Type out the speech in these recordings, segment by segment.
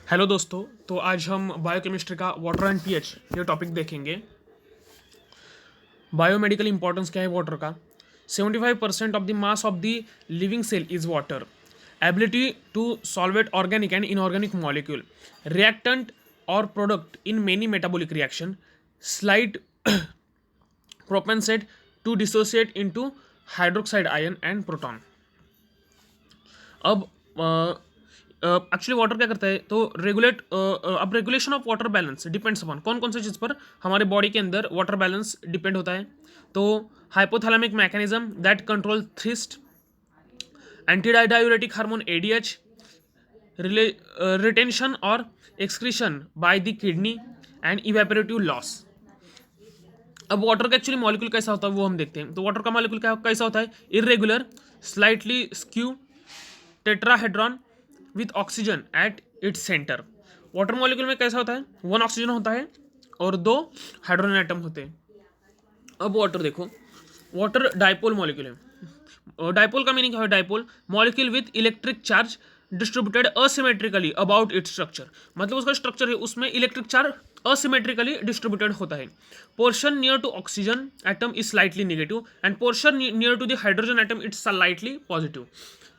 Hello दोस्तों। तो आज हम बायोकेमिस्ट्री का वाटर एंड पीएच ये टॉपिक देखेंगे। बायोमेडिकल इंपॉर्टेंस क्या है वाटर का। 75% of the mass of the living cell is water. Ability to solvate organic and inorganic molecule, reactant और product in many metabolic reaction, slide propensate to dissociate into hydroxide ion and proton। अब actually water क्या करता है तो regulate अब regulation of water balance depends upon कौन कौन सी चीज़ पर हमारे बॉडी के अंदर वाटर बैलेंस डिपेंड होता है। तो hypothalamic mechanism that control thirst, antidiuretic hormone ADH, retention और excretion by the kidney and evaporative loss. अब वाटर का एक्चुअली मॉलिक्यूल कैसा होता है वो हम देखते हैं। तो वाटर का मॉलिक्यूल कैसा होता है, irregular, slightly skew, tetrahedron with oxygen at its centre. Water molecule में कैसा होता है, वन ऑक्सीजन होता है और दो हाइड्रोजन एटम होते हैं। अब वाटर देखो, वाटर डाइपोल मॉलिक्यूल है। डाइपोल का मीनिंग क्या है, dipole molecule with electric charge distributed asymmetrically about its structure. मतलब उसका स्ट्रक्चर है उसमें इलेक्ट्रिक चार्ज असिमेट्रिकली डिस्ट्रीब्यूटेड होता है। Portion near to oxygen atom is slightly negative and portion near to the hydrogen atom it's slightly positive.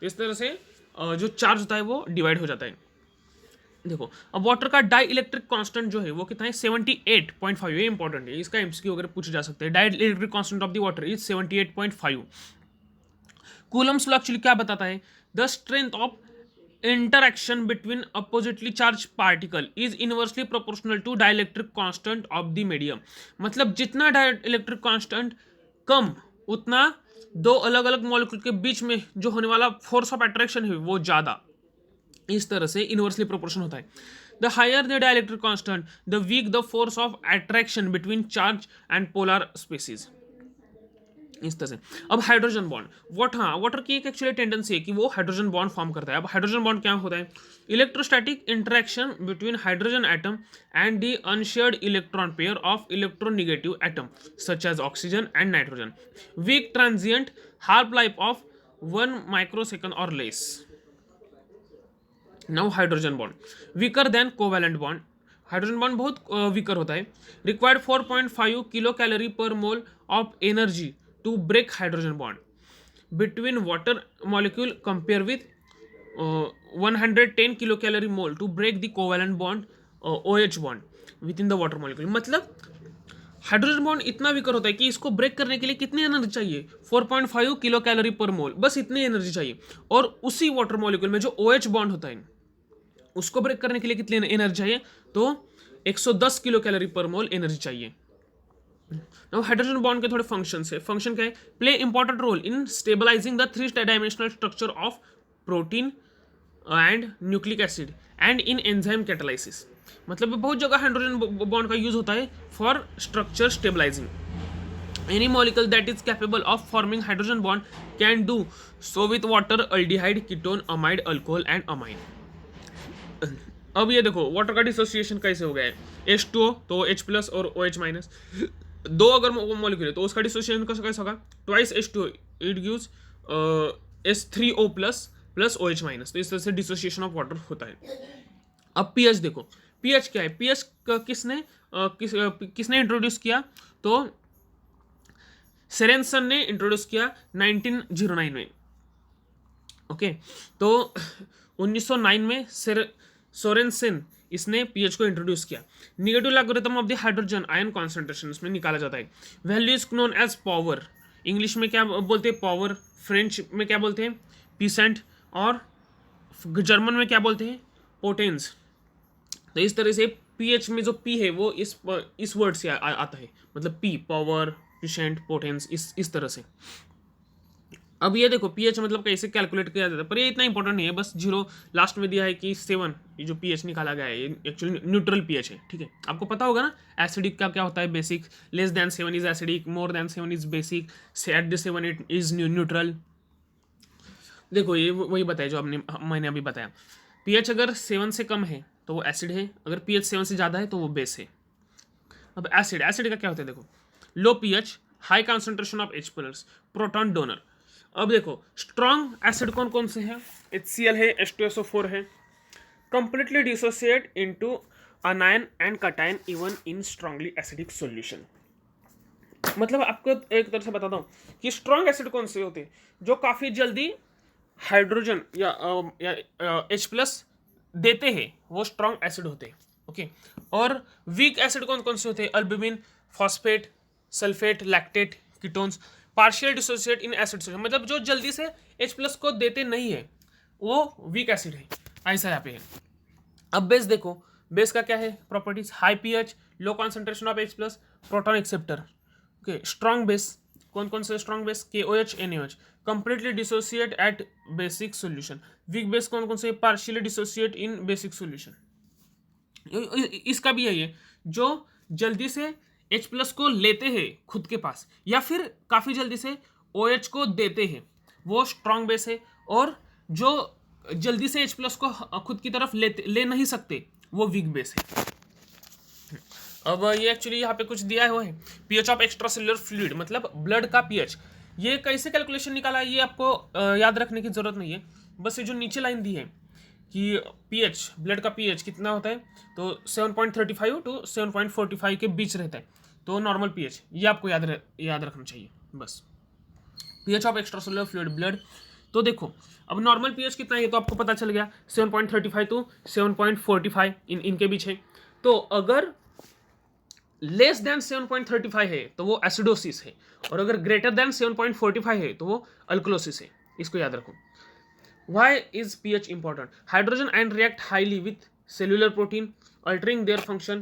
इस तरह से जो चार्ज होता है वो डिवाइड हो जाता है। देखो अब वाटर का डाई इलेक्ट्रिक कांस्टेंट जो है वो कितना है, 78.5। ये इंपॉर्टेंट है, इसका एमसीक्यू अगर पूछे जा सकते हैं। Dielectric constant of the water is 78.5। Coulomb's law actually क्या बताता है, the strength of interaction between oppositely charge particle is inversely proportional to dielectric constant of the medium. मतलब जितना डाइलेक्ट्रिक कांस्टेंट कम उतना दो अलग अलग मॉलिक्यूल के बीच में जो होने वाला फोर्स ऑफ अट्रैक्शन है वो ज्यादा, इस तरह से इनवर्सली प्रोपोर्शन होता है। The higher the dielectric constant the weak the force of attraction between charge and polar species, इस तरह से। अब हाइड्रोजन बॉन्ड, वाटर की एक एक्चुअली टेंडेंसी है कि वो हाइड्रोजन बॉन्ड फॉर्म करता है। अब हाइड्रोजन बॉन्ड क्या होता है, electrostatic interaction between hydrogen atom and the unshared electron pair of electronegative atom such as oxygen and nitrogen, weak transient, half life of 1 microsecond और less. Now hydrogen bond weaker than covalent bond. Hydrogen bond बहुत weaker होता है। Required 4.5 kilo calorie पर mole of energy to break hydrogen bond between water molecule compare with 110 kilocalorie mole to break the covalent bond OH bond within the water molecule। मतलब hydrogen bond इतना weaker होता है कि इसको break करने के लिए कितनी एनर्जी चाहिए, 4.5 किलो कैलोरी पर मोल, बस इतनी एनर्जी चाहिए। और उसी वाटर मॉलिक्यूल में जो OH बॉन्ड होता है उसको ब्रेक करने के लिए कितनी एनर्जी चाहिए, तो 110 किलो कैलोरी पर मोल एनर्जी चाहिए। नाउ हाइड्रोजन बॉन्ड के थोड़े फंक्शंस है। फंक्शन क्या है, play important role in stabilising the 3 dimensional structure of protein and nucleic acid and in enzyme catalysis. मतलब बहुत जगह हाइड्रोजन बॉन्ड का यूज होता है for structure stabilising. Any molecule that is capable of forming hydrogen bond can do so with water, aldehyde, ketone, amide, alcohol and amine. अब ये देखो water का डिसोसिएशन कैसे हो गया है, H2O तो H+ और OH-, दो अगर मॉलिक्यूल है तो उसका डिसोसिएशन कैसा होगा, twice H2O it gives H3O+ plus OH-। तो इस तरह से डिसोसिएशन ऑफ वाटर होता है। अब पीएच देखो, पीएच क्या है, पीएच किसने इंट्रोड्यूस किया, तो सेरेंसन ने इंट्रोड्यूस किया 1909 में। ओके तो 1909 में सोरेनसेन इसने पीएच को इंट्रोड्यूस किया। Negative logarithm of the hydrogen ion concentration इसमें निकाला जाता है। Value is known as power, English में क्या बोलते हैं पावर, फ्रेंच में क्या बोलते हैं पीसेंट, और जर्मन में क्या बोलते हैं पोटेंस। तो इस तरह से पीएच में जो पी है वो इस वर्ड से आता है, मतलब पी पावर, पीसेंट, पोटेंस, इस तरह से। अब ये देखो पीएच मतलब कैसे कैलकुलेट किया जाता है, पर ये इतना इंपॉर्टेंट नहीं है, बस 0 लास्ट में दिया है कि 7 ये जो पीएच निकाला गया है ये एक्चुअली न्यूट्रल पीएच है। ठीक है, आपको पता होगा ना एसिडिक का क्या होता है, basic, less than 7 is acidic, more than 7 is basic, at the 7 it is neutral. देखो ये वही बताया जो मैंने अभी बताया। पीएच अगर 7 से कम है तो वो एसिड है, अगर पीएच 7 से ज़्यादा है तो वो बेस है। अब एसिड का क्या होता है, देखो low pH, high concentration of H+, proton donor. अब देखो स्ट्रॉन्ग एसिड कौन कौन से हैं, HCl है, H2SO4 है, completely dissociate into anion and cation even in strongly acidic solution. मतलब आपको एक तरह से बताता हूँ कि स्ट्रॉन्ग एसिड कौन से होते हैं, जो काफी जल्दी हाइड्रोजन या H+ देते हैं, वो स्ट्रॉन्ग एसिड होते हैं. ओके. और वीक एसिड कौन कौन से होते हैं? Albumin, phosphate, sulphate, lactate, ketones. Partial dissociate in acid solution, मतलब जो जल्दी से H+ को देते नहीं है, वो वीक एसिड है. ऐसा यहाँ पे है. अब बेस देखो, बेस का क्या है properties? High pH, low concentration of H+, proton acceptor. Okay. Strong base कौन कौन से? Strong base KOH, NaOH, completely dissociate at basic solution. Weak base कौन कौन से? Partially dissociate in basic solution. इसका भी यही है, जो जल्दी से H+ को लेते हैं खुद के पास, या फिर काफी जल्दी से OH को देते हैं, वो स्ट्रॉन्ग बेस है. और जो जल्दी से H+ को खुद की तरफ ले नहीं सकते, वो वीक बेस है. अब ये एक्चुअली यहाँ पे कुछ दिया हुआ है, pH of extra cellular fluid, मतलब ब्लड का पीएच. ये कैसे कैलकुलेशन निकाला है ये आपको याद रखने की जरूरत नहीं है. बस ये जो नीचे लाइन दी है कि पीएच, ब्लड का पीएच कितना होता है, तो 7.35 to 7.45 के बीच रहता है, तो नॉर्मल पीएच. ये आपको याद रखना चाहिए बस. PH of extra cellular fluid blood. तो देखो, अब नॉर्मल पीएच कितना है, तो आपको पता चल गया 7.35 to 7.45 इनके बीच है. तो अगर लेस देन 7.35 है तो वो एसिडोसिस है, और अगर ग्रेटर देन 7.45 है तो वो अल्कलोसिस है. इसको याद रखो. Why is pH important? Hydrogen ion react highly with cellular protein, altering their function.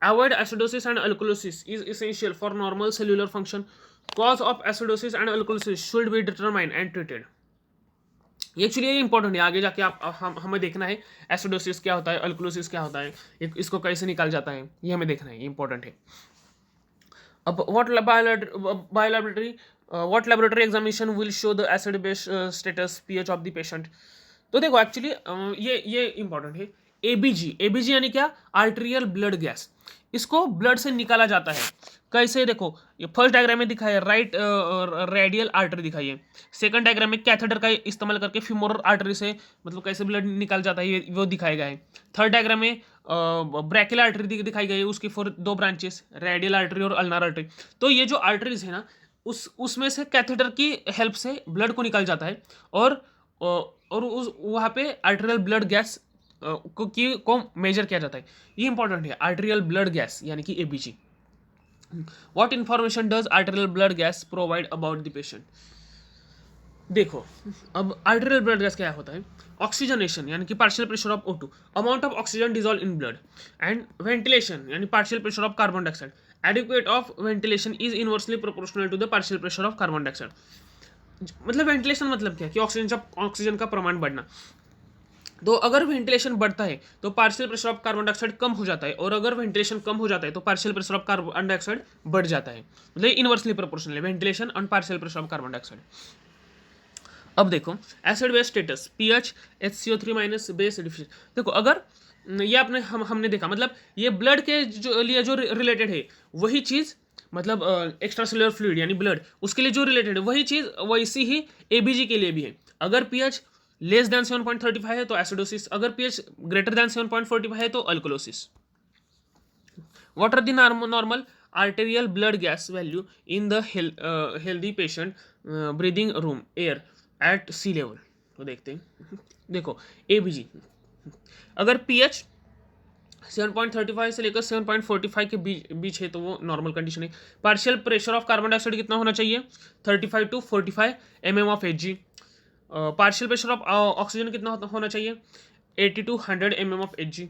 Avoid acidosis and alkalosis is essential for normal cellular function. Cause of acidosis and alkalosis should be determined and treated. ये actually ये important है, आगे जाके हमें देखना है acidosis क्या होता है, अल्कलोसिस क्या होता है, इसको कैसे निकाल जाता है, ये हमें देखना है, ये इंपॉर्टेंट है. अब what laboratory examination will show the acid base status pH of the patient. तो देखो एक्चुअली ये इंपॉर्टेंट है. एबीजी यानी क्या? Arterial blood gas. इसको ब्लड से निकाला जाता है. कैसे? देखो, ये फर्स्ट डायग्राम में दिखाया है, राइट रेडियल आर्टरी दिखाई है. सेकंड डायग्राम में कैथेटर का इस्तेमाल करके फीमोरल आर्टरी से मतलब कैसे ब्लड निकाल जाता है, वो दिखाया गया है. थर्ड डायग्राम में ब्रैकियल आर्टरी दिखाई गई है, उसकी 2 ब्रांचेस, रेडियल आर्टरी और अल्नार आर्टरी. तो ये जो आर्टरीज है ना, उसमें से कैथेटर की हेल्प से ब्लड को निकाल जाता है, और उस वहाँ पे आर्टेरियल ब्लड गैस को मेजर किया जाता है. ये इंपॉर्टेंट है, आर्टेरियल ब्लड गैस यानी कि ABG. What information does arterial blood gas provide about the patient? देखो, अब आर्टेरियल ब्लड गैस क्या होता है? ऑक्सीजनेशन यानी कि partial pressure of O2, amount of oxygen dissolve in blood. And ventilation यानी partial pressure of carbon dioxide. Adequate of ventilation is inversely proportional to the partial pressure of carbon dioxide. मतलब ventilation मतलब क्या? कि oxygen का प्रमाण बढ़ना. तो अगर वेंटिलेशन बढ़ता है तो partial pressure of carbon dioxide कम हो जाता है, और अगर वेंटिलेशन कम हो जाता है तो partial pressure of carbon dioxide बढ़ जाता है. मतलब इनवर्सली प्रोपोर्शनल है वेंटिलेशन और partial pressure of carbon dioxide. अब देखो, acid base status, pH HCO3- base deficient. देखो, अगर ये आपने हमने देखा, मतलब ये ब्लड के लिए जो रिलेटेड है वही चीज़, मतलब एक्स्ट्रा सेलुलर फ्लूइड यानी ब्लड, उसके लिए जो रिलेटेड है वही चीज़ वैसी ही एबीजी के लिए भी है. अगर पीएच लेस देन 7.35 है तो एसिडोसिस, अगर पीएच ग्रेटर देन 7.45 है तो alkalosis. What are the normal arterial blood gas value in the healthy patient breathing room air at sea level? तो देखते हैं. देखो, एबीजी अगर पीएच 7.35 से लेकर 7.45 के बीच है तो वो नॉर्मल कंडीशन है. Partial pressure of carbon dioxide कितना होना चाहिए? 35 to 45 mm of Hg. Partial pressure of oxygen कितना होना चाहिए? 80 to 100 mm of Hg.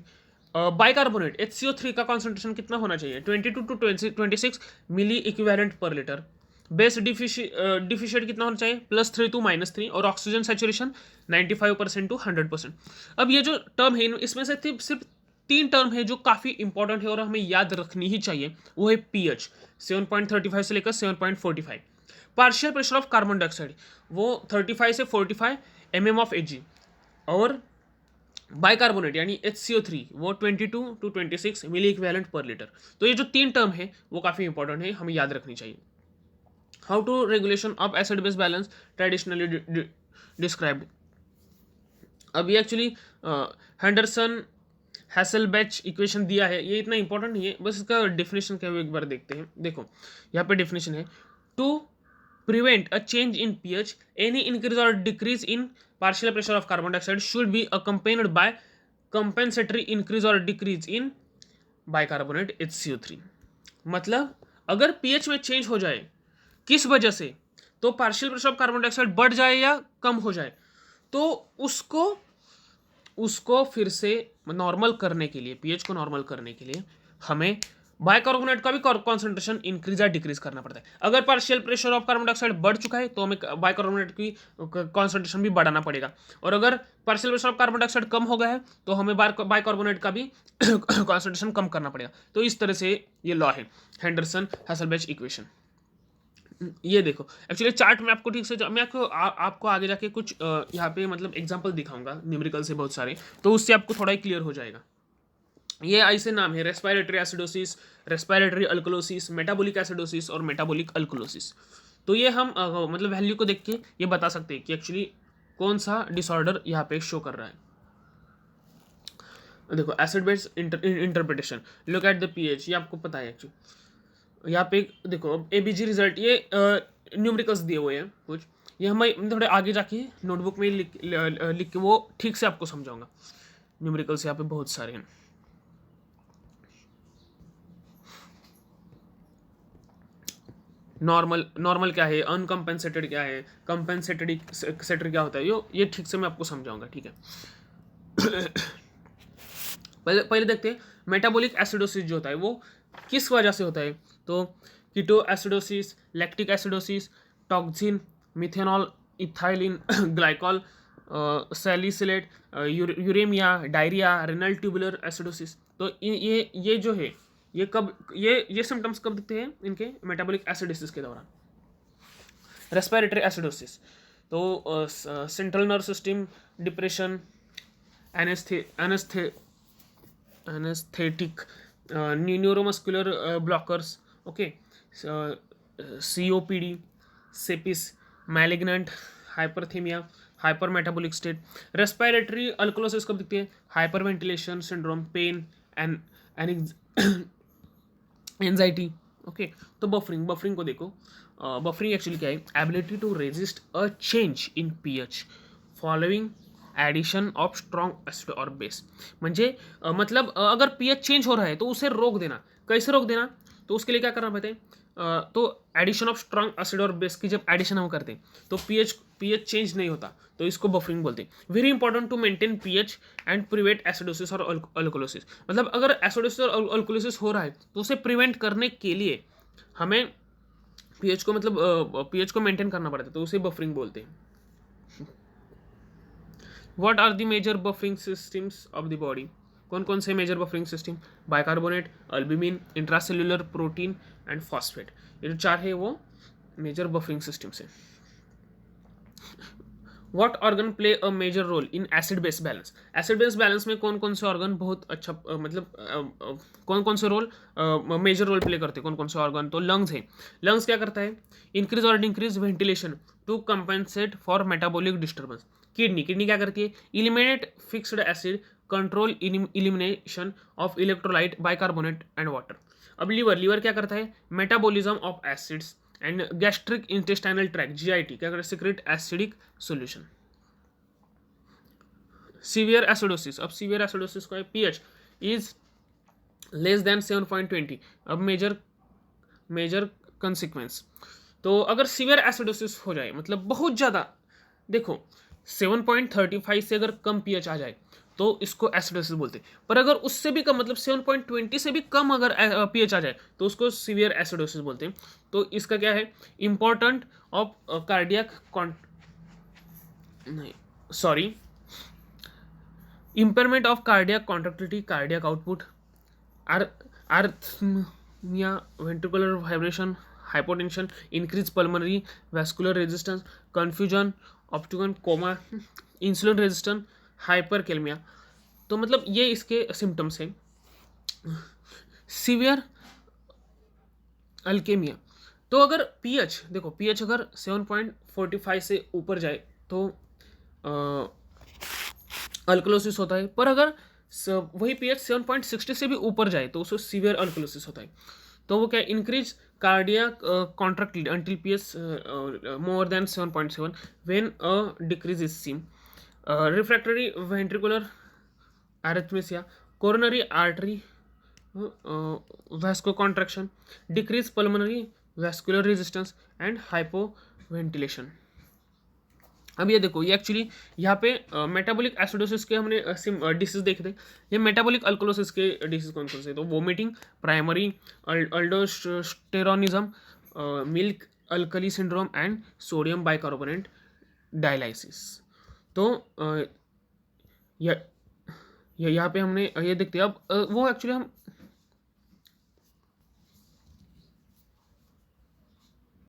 Bicarbonate HCO3 का कॉन्सेंट्रेशन कितना होना चाहिए? 22 to 26 मिली इक्विवेलेंट पर लीटर. बेस डिफिशिएट कितना होना चाहिए? +3 to -3. और ऑक्सीजन सैचुरेशन 95% to 100%. अब ये जो टर्म है इसमें से सिर्फ 3 टर्म है जो काफ़ी इंपॉर्टेंट है और हमें याद रखनी ही चाहिए. वो है पीएच 7.35 से लेकर 7.45. Partial pressure of carbon dioxide वो 35 से 45 mm ऑफ Hg. और बाइकार्बोनेट यानी HCO3 वो 22 to 26 मिली इक्विवेलेंट पर लीटर. तो ये जो 3 टर्म है वो काफ़ी इंपॉर्टेंट है, हमें याद रखनी चाहिए. How to regulation of acid base balance traditionally described. अभी एक्चुअली हेंडरसन हैसलबैच इक्वेशन दिया है, ये इतना इंपॉर्टेंट नहीं है, बस इसका डेफिनेशन क्या है वो एक बार देखते हैं। देखो यहाँ पे डेफिनेशन है, to prevent a change in pH, any increase or decrease in partial pressure of carbon dioxide should be accompanied by compensatory increase or decrease in bicarbonate HCO3। मतलब अगर pH में चेंज हो जाए किस वजह से, तो partial pressure of carbon dioxide बढ़ जाए या कम हो जाए, तो उसको उसको फिर से नॉर्मल करने के लिए, पीएच को नॉर्मल करने के लिए हमें बाइकार्बोनेट का भी कॉन्सेंट्रेशन इंक्रीज या डिक्रीज करना पड़ता है। अगर partial pressure of carbon dioxide बढ़ चुका है तो हमें बाइकार्बोनेट की कॉन्सेंट्रेशन भी बढ़ाना पड़ेगा, और अगर partial pressure of carbon dioxide कम हो गया है तो हमें बाइकार्बोनेट का भी कॉन्सेंट्रेशन कम करना पड़ेगा। तो इस तरह से ये लॉ है, हेंडरसन हैसलबैच इक्वेशन। ये देखो एक्चुअली चार्ट में आपको ठीक से मैं आपको आगे जाके कुछ यहाँ पे मतलब एग्जांपल दिखाऊंगा न्यूमेरिकल से बहुत सारे, तो उससे आपको थोड़ा ही क्लियर हो जाएगा। ये ऐसे नाम है, respiratory acidosis, respiratory alkalosis, metabolic acidosis और मेटाबॉलिक अल्कोलोसिस। तो ये हम मतलब वैल्यू को देख के ये बता सकते हैं कि एक्चुअली कौन सा डिसऑर्डर यहाँ पे शो कर रहा है। देखो acid base interpretation, look at the pH, ये आपको पता है एक्चुअली। यहाँ पे देखो एबीजी रिजल्ट, ये न्यूमेरिकल्स दिए हुए हैं कुछ, ये हमें थोड़े आगे जाके नोटबुक में लिख के वो ठीक से आपको समझाऊंगा। न्यूमेरिकल्स यहाँ पे बहुत सारे हैं। नॉर्मल क्या है, अनकम्पेंसेटेड क्या है, कंपेंसेटेड सेटर क्या होता है, ये ठीक से मैं आपको समझाऊंगा, ठीक है। पहले देखते हैं मेटाबॉलिक एसिडोसिस जो होता है वो किस वजह से होता है। तो keto acidosis, lactic acidosis, toxin, methanol, ethylene glycol, salicylate, uraemia, diarrhoea, renal tubular acidosis. तो ये जो है ये सिम्टम्स कब दिखते हैं इनके, मेटाबॉलिक एसिडोसिस के दौरान। रेस्पिरेटरी एसिडोसिस, तो central nerve system depression, anaesthetic, neuromuscular blockers, okay, COPD, sepsis, malignant, hyperthermia, hyper metabolic state. Respiratory alkalosis कब दिखती है, hyper ventilation syndrome, pain and anxiety, okay. तो बफरिंग को देखो, बफरिंग एक्चुअली क्या है, ability to resist a change in pH following addition of strong acid और base. म्हणजे मतलब अगर पीएच चेंज हो रहा है तो उसे रोक देना। कैसे रोक देना, तो उसके लिए क्या करना पड़ता है, तो एडिशन ऑफ स्ट्रॉन्ग एसिड और बेस की जब एडिशन हम करते हैं तो पीएच चेंज नहीं होता, तो इसको बफरिंग बोलते हैं। Very important to maintain pH and prevent acidosis और अल्कोलोसिस। मतलब अगर एसिडोसिस और अल्कोलोसिस हो रहा है तो उसे प्रिवेंट करने के लिए हमें पीएच को मतलब पीएच को मेंटेन करना पड़ता है, तो उसे बफरिंग बोलते हैं। What are the major buffering systems of the body, कौन कौन से major buffering system, bicarbonate, albumin, intracellular protein and phosphate. ये जो चार है वो मेजर बफरिंग सिस्टम्स है। What organ play a major role in acid base balance, acid base balance में कौन कौन से ऑर्गन बहुत अच्छा मतलब कौन कौन से रोल मेजर रोल प्ले करते हैं, कौन कौन से ऑर्गन, तो लंग्स है। लंग्स क्या करता है, इंक्रीज और decrease ventilation to compensate for metabolic disturbance. Kidney क्या करती है, eliminate fixed acid, control elimination of electrolyte, bicarbonate and water. अब लीवर क्या करता है, metabolism of acids and gastric intestinal tract, GIT क्या करता है, secrete acidic solution. Severe acidosis, अब सीवियर एसिडोसिस का पीएच इज लेस देन 7.20। अब मेजर कंसिक्वेंस, तो अगर सीवियर एसिडोसिस हो जाए मतलब बहुत ज़्यादा, देखो 7.35 से अगर कम पीएच आ जाए तो इसको एसिडोसिस बोलते हैं, पर अगर उससे भी कम मतलब 7.20 से भी कम अगर पीएच आ जाए तो उसको सीवियर एसिडोसिस बोलते हैं। तो इसका क्या है, important of cardiac impairment of cardiac contractility, cardiac output, arrhythmia, ventricular vibration, hypotension, increase pulmonary vascular resistance, confusion, ऑप्टिकन कोमा, इंसुलिन रेजिस्टेंस, हाइपरकेलमिया। तो मतलब ये इसके सिम्टम्स हैं। सीवियर अल्केमिया, तो अगर पीएच देखो, पीएच अगर 7.45 से ऊपर जाए तो अल्कलोसिस होता है। पर अगर वही पीएच 7.60 से भी ऊपर जाए तो उसको सीवियर अल्कलोसिस होता है। तो वो क्या, increase cardiac contractility until pH more than 7.7 when a decrease is seen. Refractory ventricular arrhythmia, coronary artery vasoconstriction, decrease pulmonary vascular resistance and hypoventilation। अब ये देखो, ये एक्चुअली यहाँ पे मेटाबॉलिक एसिडोसिस के हमने डिसीज देखे थे। ये मेटाबॉलिक अल्कोलोसिस के डिसीज कौन कौन से, तो vomiting, primary aldosteronism, milk alkali syndrome and sodium bicarbonate dialysis. तो यहाँ पे हमने ये देखते हैं। अब वो एक्चुअली हम